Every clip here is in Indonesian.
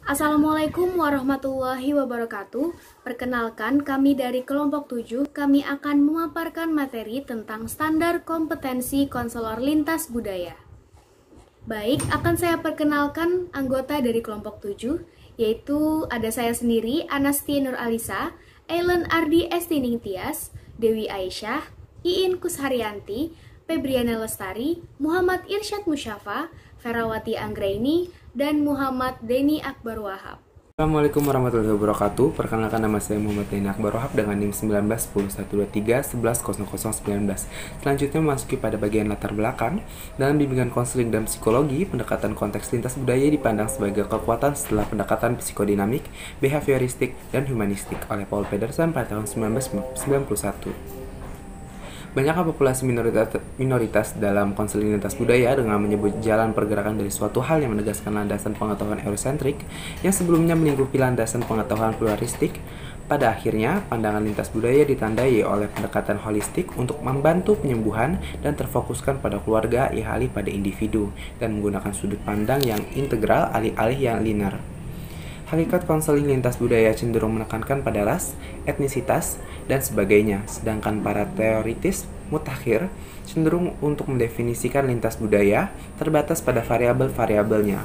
Assalamualaikum warahmatullahi wabarakatuh. Perkenalkan, kami dari kelompok 7, kami akan memaparkan materi tentang standar kompetensi konselor lintas budaya. Baik, akan saya perkenalkan anggota dari kelompok 7, yaitu ada saya sendiri, Anasti Nur Alisa, Ellen Ardi Estining Tias, Dewi Aisyah, Iin Kusharyanti, Febriana Lestari, Muhammad Irsyad Musyafa, Ferawati Anggraini, dan Muhammad Deni Akbar Wahab. Assalamualaikum warahmatullahi wabarakatuh. Perkenalkan, nama saya Muhammad Deni Akbar Wahab dengan NIM 19 10 123 11 0019. Selanjutnya memasuki pada bagian latar belakang. Dalam bimbingan konseling dan psikologi, pendekatan konteks lintas budaya dipandang sebagai kekuatan setelah pendekatan psikodinamik, behavioristik, dan humanistik oleh Paul Pedersen pada tahun 1991. Banyaknya populasi minoritas dalam konseling lintas budaya dengan menyebut jalan pergerakan dari suatu hal yang menegaskan landasan pengetahuan eurosentrik yang sebelumnya melingkupi landasan pengetahuan pluralistik. Pada akhirnya, pandangan lintas budaya ditandai oleh pendekatan holistik untuk membantu penyembuhan dan terfokuskan pada keluarga alih-alih pada individu dan menggunakan sudut pandang yang integral alih-alih yang linear. Hakikat konseling lintas budaya cenderung menekankan pada ras, etnisitas, dan sebagainya, sedangkan para teoritis mutakhir cenderung untuk mendefinisikan lintas budaya terbatas pada variabel-variabelnya.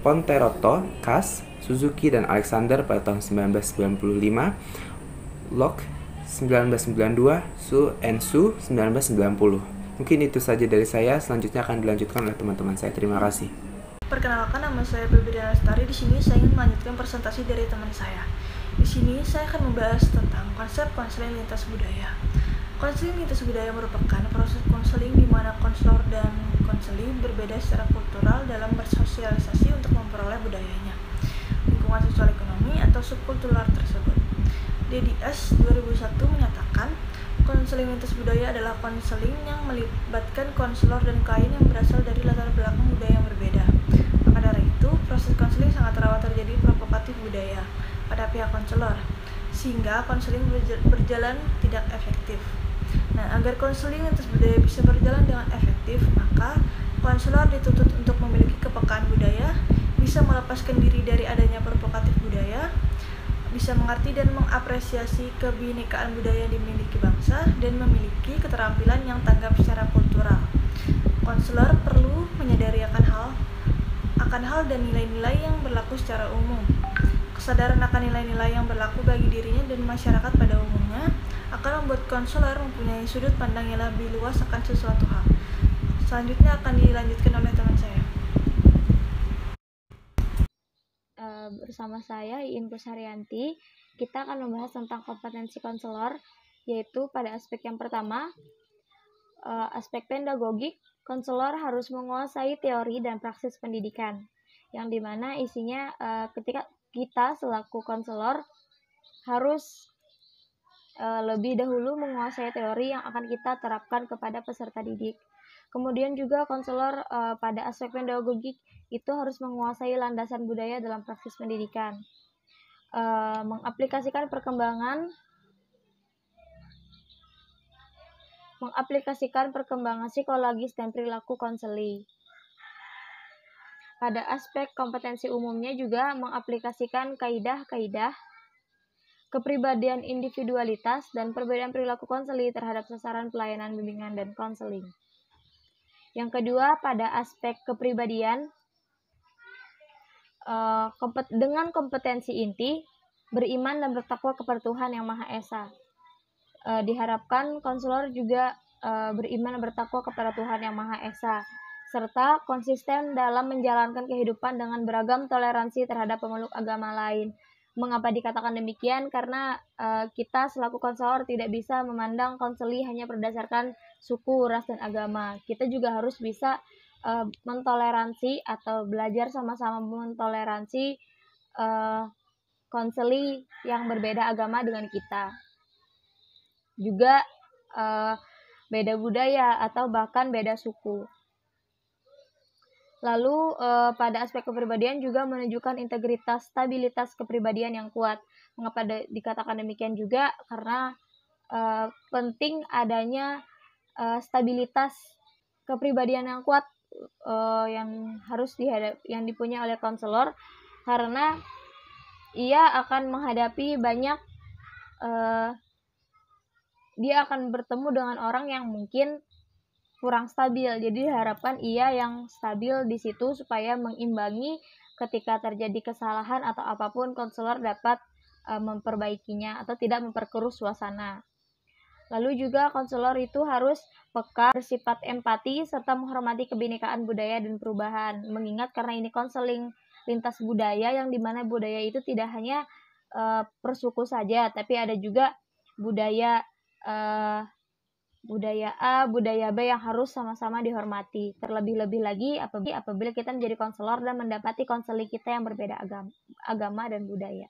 Ponteroto, Kass, Suzuki, dan Alexander pada tahun 1995, Locke 1992, Su and Su 1990. Mungkin itu saja dari saya, selanjutnya akan dilanjutkan oleh teman-teman saya. Terima kasih. Perkenalkan, nama saya Febriana Lestari. Di sini saya ingin melanjutkan presentasi dari teman saya. Di sini saya akan membahas tentang konsep konseling lintas budaya. Konseling lintas budaya merupakan proses konseling di mana konselor dan konseli berbeda secara kultural dalam bersosialisasi untuk memperoleh budayanya, lingkungan sosial ekonomi atau subkultural tersebut. DDS 2001 menyatakan konseling lintas budaya adalah konseling yang melibatkan konselor dan klien yang berasal dari latar belakang budaya yang berbeda. Maka dari itu, proses konseling sangat rawan terjadi provokatif budaya pada pihak konselor, sehingga konseling berjalan tidak efektif. Nah, agar konseling lintas budaya bisa berjalan dengan efektif, maka konselor dituntut untuk memiliki kepekaan budaya, bisa melepaskan diri dari adanya provokatif budaya, bisa mengerti dan mengapresiasi kebinekaan budaya yang dimiliki bangsa, dan memiliki keterampilan yang tanggap secara kultural. Konselor perlu menyadari akan hal dan nilai-nilai yang berlaku secara umum. Kesadaran akan nilai-nilai yang berlaku bagi dirinya dan masyarakat pada umumnya akan membuat konselor mempunyai sudut pandang yang lebih luas akan sesuatu hal. Selanjutnya akan dilanjutkan oleh teman saya. Bersama saya Iin Kusharyanti, kita akan membahas tentang kompetensi konselor, yaitu pada aspek yang pertama, aspek pedagogik. Konselor harus menguasai teori dan praksis pendidikan, yang dimana isinya ketika kita selaku konselor harus lebih dahulu menguasai teori yang akan kita terapkan kepada peserta didik. Kemudian juga konselor pada aspek pedagogik itu harus menguasai landasan budaya dalam praksis pendidikan, mengaplikasikan perkembangan psikologis dan perilaku konseli. Pada aspek kompetensi umumnya juga mengaplikasikan kaidah-kaidah kepribadian individualitas dan perbedaan perilaku konseli terhadap sasaran pelayanan bimbingan dan konseling. Yang kedua, pada aspek kepribadian, dengan kompetensi inti, beriman dan bertakwa kepada Tuhan Yang Maha Esa. Diharapkan konselor juga beriman dan bertakwa kepada Tuhan Yang Maha Esa, serta konsisten dalam menjalankan kehidupan dengan beragam toleransi terhadap pemeluk agama lain. Mengapa dikatakan demikian? Karena kita selaku konselor tidak bisa memandang konseli hanya berdasarkan suku, ras, dan agama. Kita juga harus bisa mentoleransi atau belajar sama-sama mentoleransi konseli yang berbeda agama dengan kita. Juga beda budaya atau bahkan beda suku. Lalu pada aspek kepribadian juga menunjukkan integritas, stabilitas kepribadian yang kuat. Mengapa dikatakan demikian juga? Karena penting adanya stabilitas kepribadian yang kuat yang dipunyai oleh konselor, karena ia akan menghadapi banyak dia akan bertemu dengan orang yang mungkin kurang stabil. Jadi diharapkan ia yang stabil di situ supaya mengimbangi ketika terjadi kesalahan atau apapun, konselor dapat memperbaikinya atau tidak memperkeruh suasana. Lalu juga konselor itu harus peka, bersifat empati, serta menghormati kebinekaan budaya dan perubahan. Mengingat karena ini konseling lintas budaya, yang dimana budaya itu tidak hanya persuku saja, tapi ada juga budaya budaya A, budaya B yang harus sama-sama dihormati. Terlebih-lebih lagi apabila kita menjadi konselor dan mendapati konseling kita yang berbeda agama dan budaya.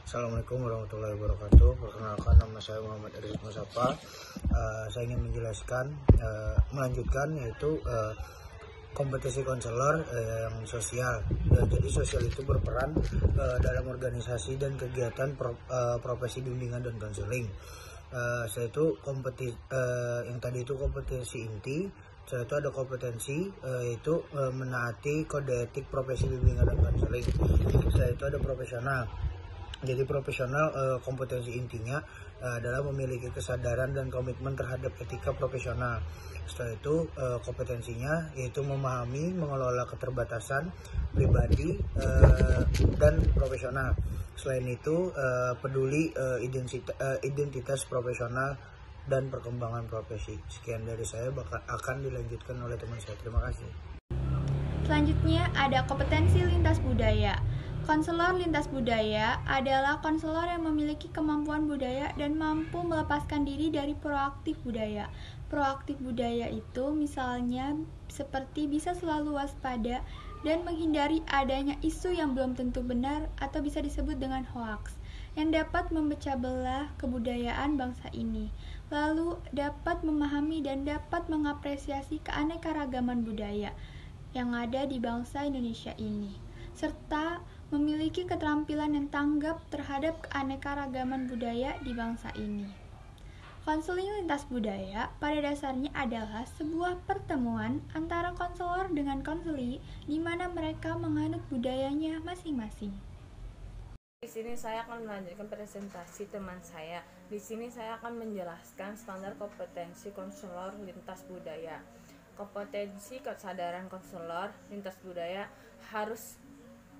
Assalamualaikum warahmatullahi wabarakatuh. Perkenalkan, nama saya Muhammad Rizk Musafa. Saya ingin menjelaskan, melanjutkan yaitu kompetisi konselor yang sosial. Jadi sosial itu berperan dalam organisasi dan kegiatan profesi bimbingan dan konseling. Saya itu yang tadi itu kompetisi inti. Saya itu ada kompetensi yaitu menaati kode etik profesi bimbingan dan konseling. Saya itu ada profesional. Jadi profesional, kompetensi intinya adalah memiliki kesadaran dan komitmen terhadap etika profesional. Setelah itu kompetensinya yaitu memahami, mengelola keterbatasan pribadi dan profesional. Selain itu peduli identitas profesional dan perkembangan profesi. Sekian dari saya, akan dilanjutkan oleh teman saya. Terima kasih. Selanjutnya ada kompetensi lintas budaya. Konselor lintas budaya adalah konselor yang memiliki kemampuan budaya dan mampu melepaskan diri dari proaktif budaya. Proaktif budaya itu misalnya seperti bisa selalu waspada dan menghindari adanya isu yang belum tentu benar atau bisa disebut dengan hoaks, yang dapat memecah belah kebudayaan bangsa ini. Lalu dapat memahami dan dapat mengapresiasi keanekaragaman budaya yang ada di bangsa Indonesia ini, serta memiliki keterampilan yang tanggap terhadap keanekaragaman budaya di bangsa ini. Konseling lintas budaya pada dasarnya adalah sebuah pertemuan antara konselor dengan konseli di mana mereka menganut budayanya masing-masing. Di sini saya akan melanjutkan presentasi teman saya. Di sini saya akan menjelaskan standar kompetensi konselor lintas budaya. Kompetensi kesadaran konselor lintas budaya harus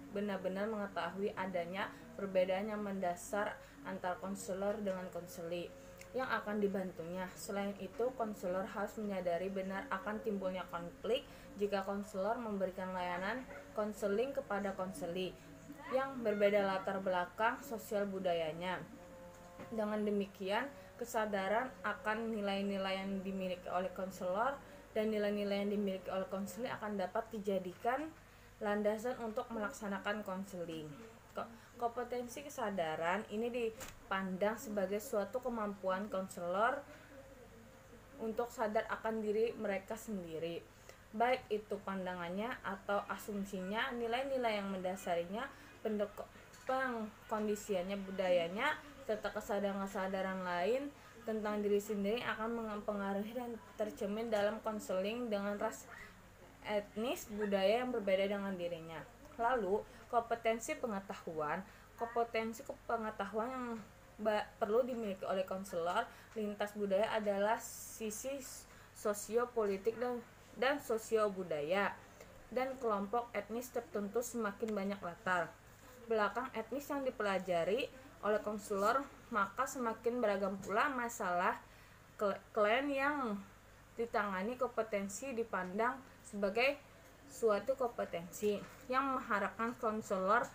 benar-benar mengetahui adanya perbedaan yang mendasar antar konselor dengan konseli yang akan dibantunya. Selain itu, konselor harus menyadari benar akan timbulnya konflik jika konselor memberikan layanan konseling kepada konseli yang berbeda latar belakang sosial budayanya. Dengan demikian, kesadaran akan nilai-nilai yang dimiliki oleh konselor dan nilai-nilai yang dimiliki oleh konseli akan dapat dijadikan landasan untuk melaksanakan konseling. Kompetensi kesadaran ini dipandang sebagai suatu kemampuan konselor untuk sadar akan diri mereka sendiri, baik itu pandangannya atau asumsinya, nilai-nilai yang mendasarinya, pengkondisiannya, budayanya, serta kesadaran-kesadaran lain tentang diri sendiri akan mempengaruhi dan tercermin dalam konseling dengan ras, etnis, budaya yang berbeda dengan dirinya. Lalu, kompetensi pengetahuan yang perlu dimiliki oleh konselor lintas budaya adalah sisi sosiopolitik dan sosio-budaya dan kelompok etnis tertentu. Semakin banyak latar belakang etnis yang dipelajari oleh konselor, maka semakin beragam pula masalah klien yang ditangani. Kompetensi dipandang sebagai suatu kompetensi yang mengharapkan konselor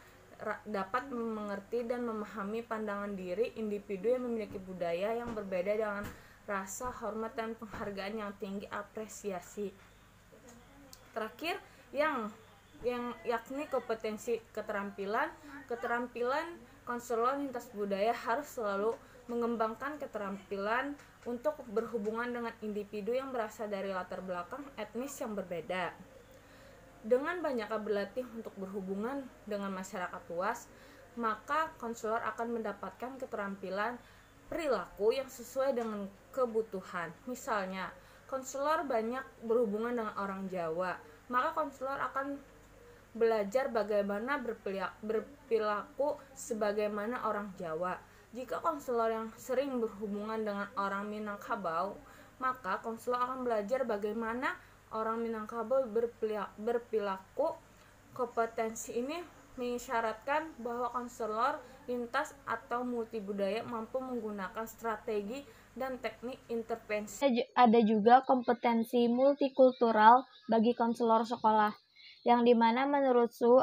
dapat mengerti dan memahami pandangan diri individu yang memiliki budaya yang berbeda dengan rasa hormat dan penghargaan yang tinggi, apresiasi. Terakhir yakni kompetensi keterampilan konselor lintas budaya harus selalu mengembangkan keterampilan untuk berhubungan dengan individu yang berasal dari latar belakang etnis yang berbeda. Dengan banyaknya berlatih untuk berhubungan dengan masyarakat luas, maka konselor akan mendapatkan keterampilan perilaku yang sesuai dengan kebutuhan. Misalnya, konselor banyak berhubungan dengan orang Jawa, maka konselor akan belajar bagaimana berperilaku sebagaimana orang Jawa. Jika konselor yang sering berhubungan dengan orang Minangkabau, maka konselor akan belajar bagaimana orang Minangkabau berperilaku. Kompetensi ini mengisyaratkan bahwa konselor lintas atau multibudaya mampu menggunakan strategi dan teknik intervensi. Ada juga kompetensi multikultural bagi konselor sekolah, yang dimana menurut Su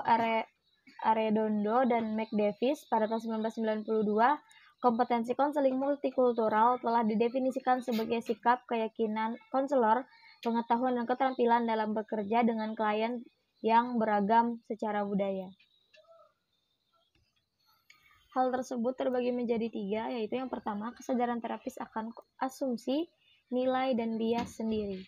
Arredondo dan McDavis pada tahun 1992, kompetensi konseling multikultural telah didefinisikan sebagai sikap, keyakinan konselor, pengetahuan dan keterampilan dalam bekerja dengan klien yang beragam secara budaya. Hal tersebut terbagi menjadi 3, yaitu yang pertama, kesadaran terapis akan asumsi, nilai, dan bias sendiri.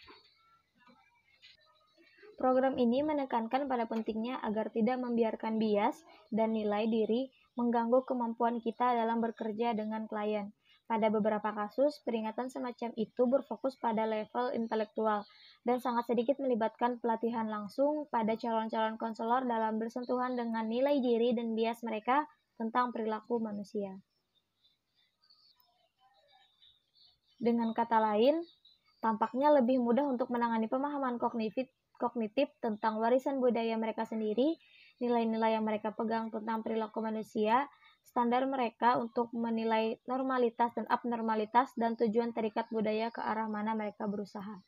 Program ini menekankan pada pentingnya agar tidak membiarkan bias dan nilai diri mengganggu kemampuan kita dalam bekerja dengan klien. Pada beberapa kasus, peringatan semacam itu berfokus pada level intelektual dan sangat sedikit melibatkan pelatihan langsung pada calon-calon konselor dalam bersentuhan dengan nilai diri dan bias mereka tentang perilaku manusia. Dengan kata lain, tampaknya lebih mudah untuk menangani pemahaman kognitif tentang warisan budaya mereka sendiri, nilai-nilai yang mereka pegang tentang perilaku manusia, standar mereka untuk menilai normalitas dan abnormalitas, dan tujuan terikat budaya ke arah mana mereka berusaha.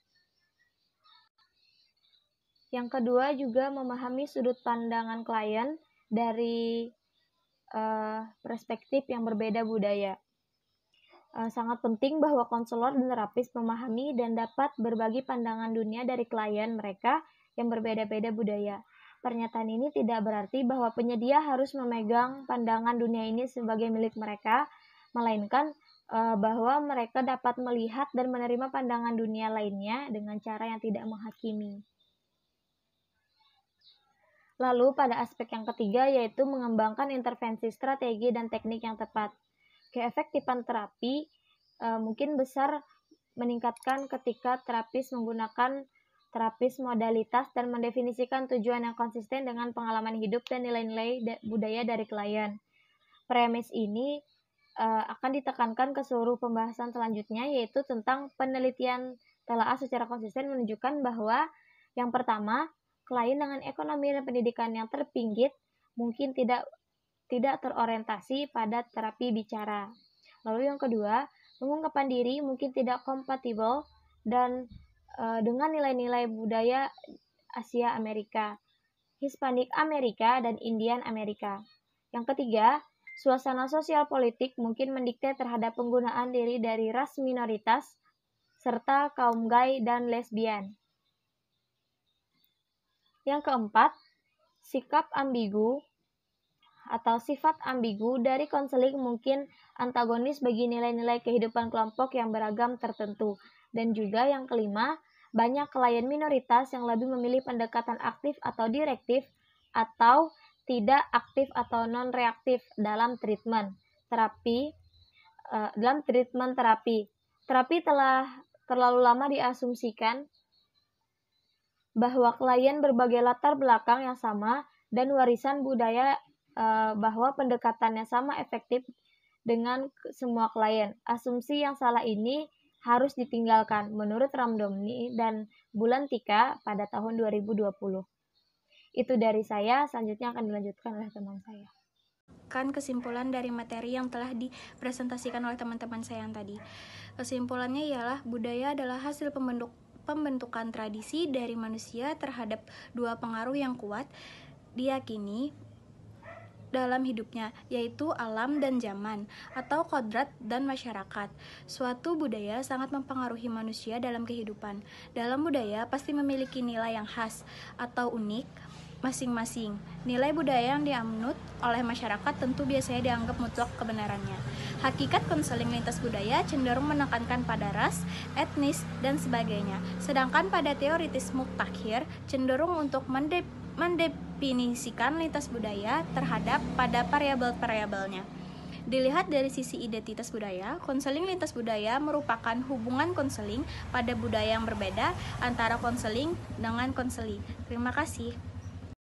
Yang kedua juga memahami sudut pandangan klien dari perspektif yang berbeda budaya. Sangat penting bahwa konselor dan terapis memahami dan dapat berbagi pandangan dunia dari klien mereka yang berbeda-beda budaya. Pernyataan ini tidak berarti bahwa penyedia harus memegang pandangan dunia ini sebagai milik mereka, melainkan bahwa mereka dapat melihat dan menerima pandangan dunia lainnya dengan cara yang tidak menghakimi. Lalu pada aspek yang ketiga, yaitu mengembangkan intervensi strategi dan teknik yang tepat. Keefektifan terapi mungkin besar meningkatkan ketika terapis menggunakan terapis modalitas dan mendefinisikan tujuan yang konsisten dengan pengalaman hidup dan nilai-nilai budaya dari klien. Premis ini akan ditekankan ke seluruh pembahasan selanjutnya, yaitu tentang penelitian telaah secara konsisten menunjukkan bahwa yang pertama, klien dengan ekonomi dan pendidikan yang terpinggit mungkin tidak terorientasi pada terapi bicara. Lalu yang kedua, pengungkapan diri mungkin tidak kompatibel dan dengan nilai-nilai budaya Asia Amerika, Hispanik Amerika, dan Indian Amerika. Yang ketiga, suasana sosial politik mungkin mendikte terhadap penggunaan diri dari ras minoritas serta kaum gay dan lesbian. Yang keempat, sikap ambigu atau sifat ambigu dari konseling mungkin antagonis bagi nilai-nilai kehidupan kelompok yang beragam tertentu. Dan juga yang kelima, banyak klien minoritas yang lebih memilih pendekatan aktif atau direktif atau tidak aktif atau non-reaktif dalam treatment terapi. Terapi telah terlalu lama diasumsikan bahwa klien berbagai latar belakang yang sama dan warisan budaya bahwa pendekatannya sama efektif dengan semua klien. Asumsi yang salah ini harus ditinggalkan menurut Ramdomni dan Bulantika pada tahun 2020. Itu dari saya, selanjutnya akan dilanjutkan oleh teman saya. Kesimpulan dari materi yang telah dipresentasikan oleh teman-teman saya yang tadi. Kesimpulannya ialah budaya adalah hasil pembentukan tradisi dari manusia terhadap dua pengaruh yang kuat diyakini dalam hidupnya, yaitu alam dan zaman, atau kodrat dan masyarakat. Suatu budaya sangat mempengaruhi manusia dalam kehidupan. Dalam budaya pasti memiliki nilai yang khas atau unik masing-masing. Nilai budaya yang dianut oleh masyarakat tentu biasanya dianggap mutlak kebenarannya. Hakikat konseling lintas budaya cenderung menekankan pada ras, etnis, dan sebagainya. Sedangkan pada teoritis mutakhir cenderung untuk mendefinisikan lintas budaya terhadap pada variabel-variabelnya. Dilihat dari sisi identitas budaya, konseling lintas budaya merupakan hubungan konseling pada budaya yang berbeda antara konseling dengan konseli. Terima kasih.